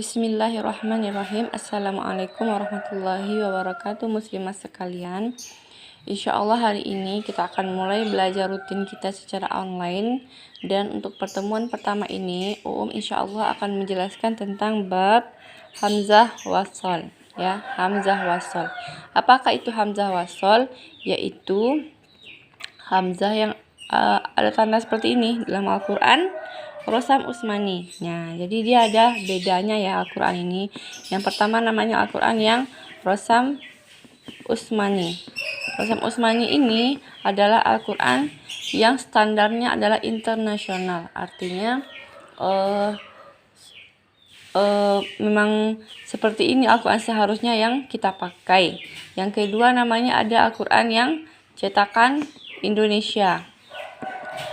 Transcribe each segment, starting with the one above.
Bismillahirrahmanirrahim. Assalamualaikum warahmatullahi wabarakatuh, muslimah sekalian. Insya Allah hari ini kita akan mulai belajar rutin kita secara online. Dan untuk pertemuan pertama ini, insya Allah akan menjelaskan tentang bab hamzah wasol. Ya, hamzah wasol. Apakah itu hamzah wasol? Yaitu hamzah yang ada tanda seperti ini dalam Al-Quran Rosam Usmani. Nah, jadi dia ada bedanya ya Al-Quran ini. Yang pertama namanya Al-Quran yang Rosam Usmani. Rosam Usmani ini adalah Al-Quran yang standarnya adalah internasional. Artinya memang seperti ini Al-Quran seharusnya yang kita pakai. Yang kedua namanya ada Al-Quran yang cetakan Indonesia.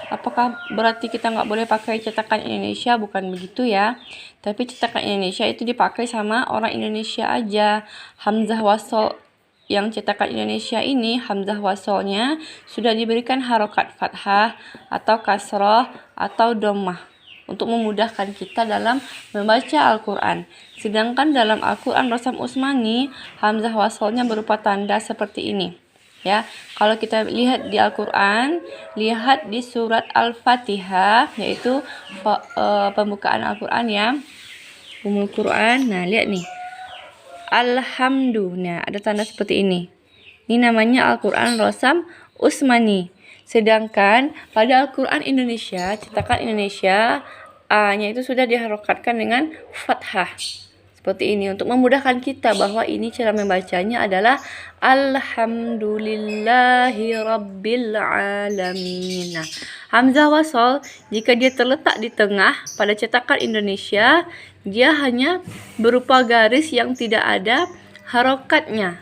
Apakah berarti kita nggak boleh pakai cetakan Indonesia? Bukan begitu ya. Tapi cetakan Indonesia itu dipakai sama orang Indonesia aja. Hamzah wasol yang cetakan Indonesia ini, hamzah wasolnya sudah diberikan harokat fathah atau kasroh atau dhammah untuk memudahkan kita dalam membaca Al-Quran. Sedangkan dalam Al-Quran Rosam Usmani, hamzah wasolnya berupa tanda seperti ini. Ya, kalau kita lihat di Al-Quran, lihat di surat Al-Fatihah, yaitu pembukaan Al-Quran ya, Ummul Quran. Nah, lihat nih, Alhamdulillah, ada tanda seperti ini. Ini namanya Al-Quran Rosam Usmani. Sedangkan pada Al-Quran Indonesia, cetakan Indonesia, A-nya itu sudah diharokatkan dengan fathah. Seperti ini untuk memudahkan kita bahwa ini cara membacanya adalah Alhamdulillahi Rabbil Alamin. Nah, hamzah wasol jika dia terletak di tengah pada cetakan Indonesia, dia hanya berupa garis yang tidak ada harokatnya.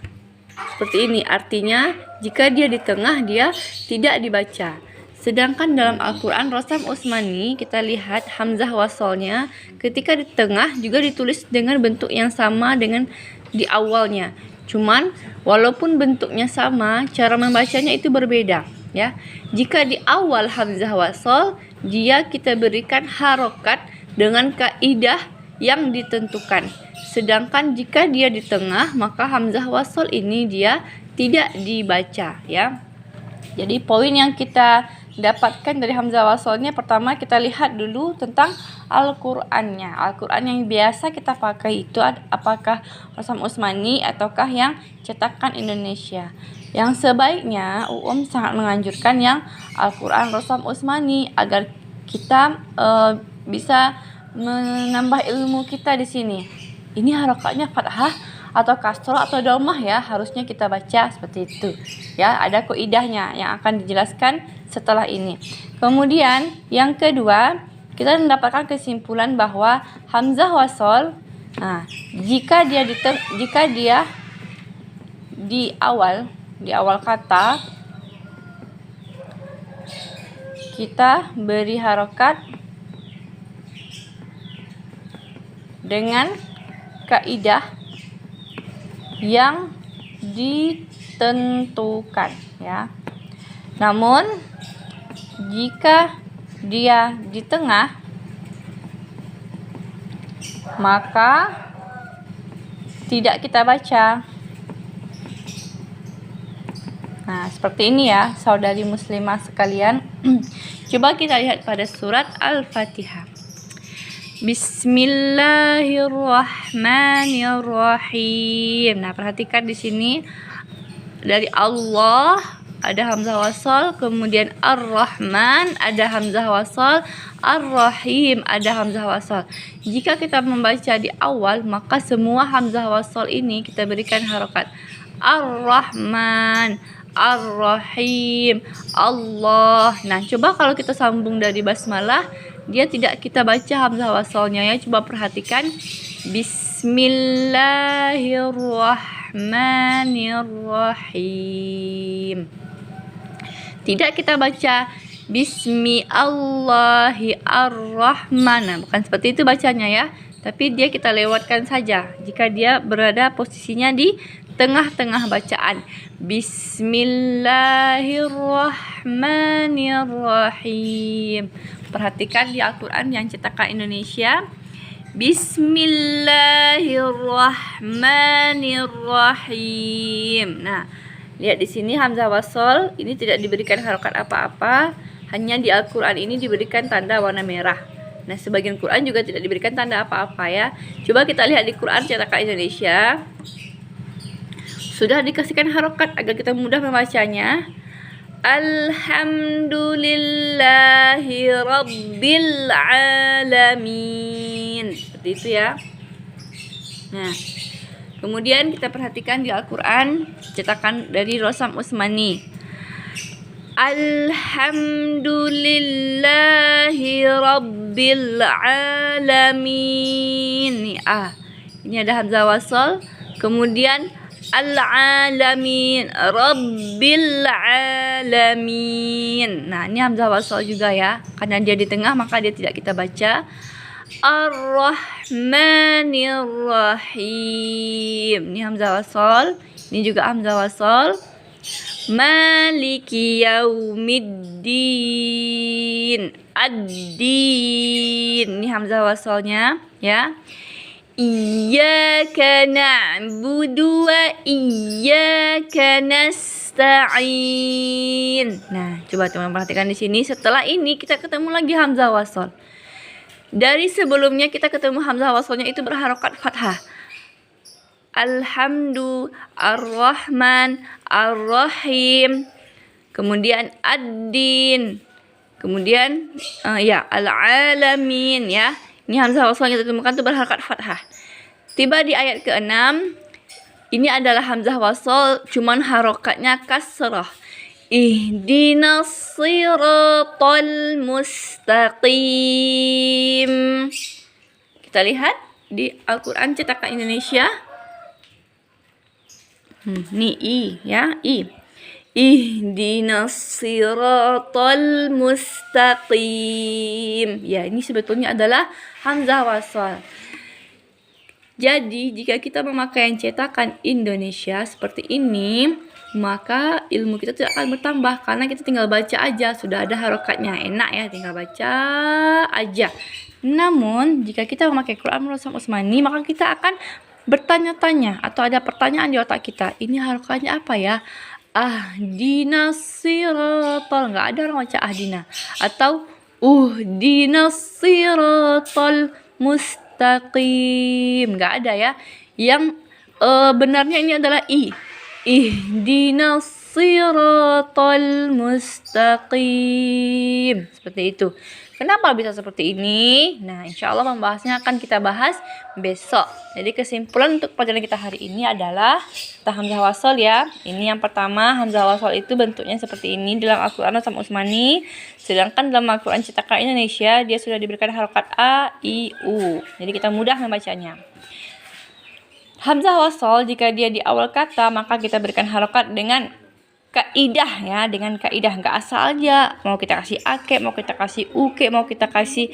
Seperti ini, artinya jika dia di tengah dia tidak dibaca. Sedangkan dalam Al-Quran Rosam Usmani, kita lihat hamzah wasolnya ketika di tengah juga ditulis dengan bentuk yang sama dengan di awalnya. Cuman walaupun bentuknya sama, cara membacanya itu berbeda ya. Jika di awal hamzah wasol, dia kita berikan harokat dengan kaidah yang ditentukan. Sedangkan jika dia di tengah, maka hamzah wasol ini dia tidak dibaca ya. Jadi poin yang kita dapatkan dari hamzah wasolnya, pertama kita lihat dulu tentang Al-Qur'annya. Al-Qur'an yang biasa kita pakai itu apakah Rosam Usmani ataukah yang cetakan Indonesia. Yang sebaiknya sangat menganjurkan yang Al-Qur'an Rosam Usmani agar kita bisa menambah ilmu kita di sini. Ini harokatnya fathah atau kasroh atau dhammah ya, harusnya kita baca seperti itu ya. Ada kaidahnya yang akan dijelaskan setelah ini. Kemudian yang kedua, kita mendapatkan kesimpulan bahwa hamzah wasol, jika dia di awal kata kita beri harokat dengan kaidah yang ditentukan ya. Namun jika dia di tengah, maka tidak kita baca. Nah, seperti ini ya saudari muslimah sekalian. Coba kita lihat pada surat Al-Fatihah. Bismillahirrahmanirrahim. Nah, perhatikan di sini dari Allah ada hamzah wasol, kemudian Ar-Rahman ada hamzah wasol, Ar-Rahim ada hamzah wasol. Jika kita membaca di awal, maka semua hamzah wasol ini kita berikan harokat. Ar-Rahman, Ar-Rahim, Allah. Nah, coba kalau kita sambung dari basmalah, dia tidak kita baca hamzah wasolnya ya. Coba perhatikan. Bismillahirrahmanirrahim. Tidak kita baca Bismi Allahi Ar-Rahman. Nah, bukan seperti itu bacanya ya. Tapi dia kita lewatkan saja jika dia berada posisinya di tengah-tengah bacaan. Bismillahirrahmanirrahim. Perhatikan di Al-Quran yang cetakan Indonesia, Bismillahirrahmanirrahim. Nah, lihat di sini hamzah wasol ini tidak diberikan harokat apa-apa, hanya di Al-Quran ini diberikan tanda warna merah. Nah, sebagian Quran juga tidak diberikan tanda apa-apa ya. Coba kita lihat di Quran cetakan Indonesia. Sudah dikasihkan harokat agar kita mudah membacanya. Alhamdulillahi Rabbil Alamin. Seperti itu ya. Nah, kemudian kita perhatikan di Al-Quran cetakan dari Rosam Usmani. Alhamdulillahi Rabbil Alamin. Ini ada hamzah wasol. Kemudian Al-Alamin, Rabbil Alamin. Nah, ini hamzah wasol juga ya. Karena dia di tengah maka dia tidak kita baca. Ar-Rahmanir-Rahim. Ini hamzah wasol. Ini juga hamzah wasol. Maliki Yaumiddin. Ad-Din. Ini hamzah wasolnya ya. Iyyaka na'budu wa iyyaka nasta'in. Nah, coba teman perhatikan di sini. Setelah ini kita ketemu lagi hamzah wasol. Dari sebelumnya kita ketemu hamzah wasolnya itu berharokat fathah. Alhamdu, Ar-Rahman, Ar-Rahim. Kemudian Ad-Din. Kemudian Al-Alamin ya. Ini hamzah wasol yang kita temukan itu berharokat fathah. Tiba di ayat ke-6. Ini adalah hamzah wasol, cuman harokatnya kasrah. Ihdinas siratal mustaqim. Kita lihat di Al-Quran cetakan Indonesia. Ini I ya, I. Ihdinas siratal mustaqim. Ya, ini sebetulnya adalah hamzah wasal. Jadi, jika kita memakai yang cetakan Indonesia seperti ini, maka ilmu kita tidak akan bertambah karena kita tinggal baca aja, sudah ada harokatnya. Enak ya, tinggal baca aja. Namun, jika kita memakai Quran Rosam Usmani, maka kita akan bertanya-tanya atau ada pertanyaan di otak kita. Ini harokatnya apa ya? Ahdinas siratal, nggak ada orang baca ahdina, atau uhdinas siratal mustaqim, nggak ada ya. Yang benarnya ini adalah I. Ihdinas siratal mustaqim, seperti itu. Kenapa bisa seperti ini? Nah, insya Allah membahasnya akan kita bahas besok. Jadi kesimpulan untuk pelajaran kita hari ini adalah hamzah wasol ya. Ini yang pertama, hamzah wasol itu bentuknya seperti ini dalam Al-Quran Rosam Usmani. Sedangkan dalam Al-Quran cetakan Indonesia dia sudah diberikan harokat A, I, U. Jadi kita mudah membacanya. Hamzah wasol jika dia di awal kata maka kita berikan harokat dengan kaidah ya, dengan kaidah, nggak asal aja mau kita kasih ake, mau kita kasih uke, mau kita kasih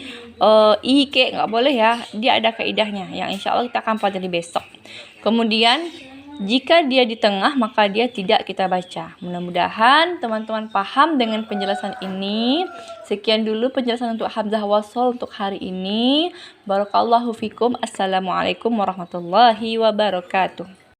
ike, nggak boleh ya. Dia ada kaidahnya yang insya Allah kita akan pelajari besok. Kemudian jika dia di tengah maka dia tidak kita baca. Mudah-mudahan teman-teman paham dengan penjelasan ini. Sekian dulu penjelasan untuk hamzah wasol untuk hari ini. Barakallahu fikum. Assalamualaikum warahmatullahi wabarakatuh.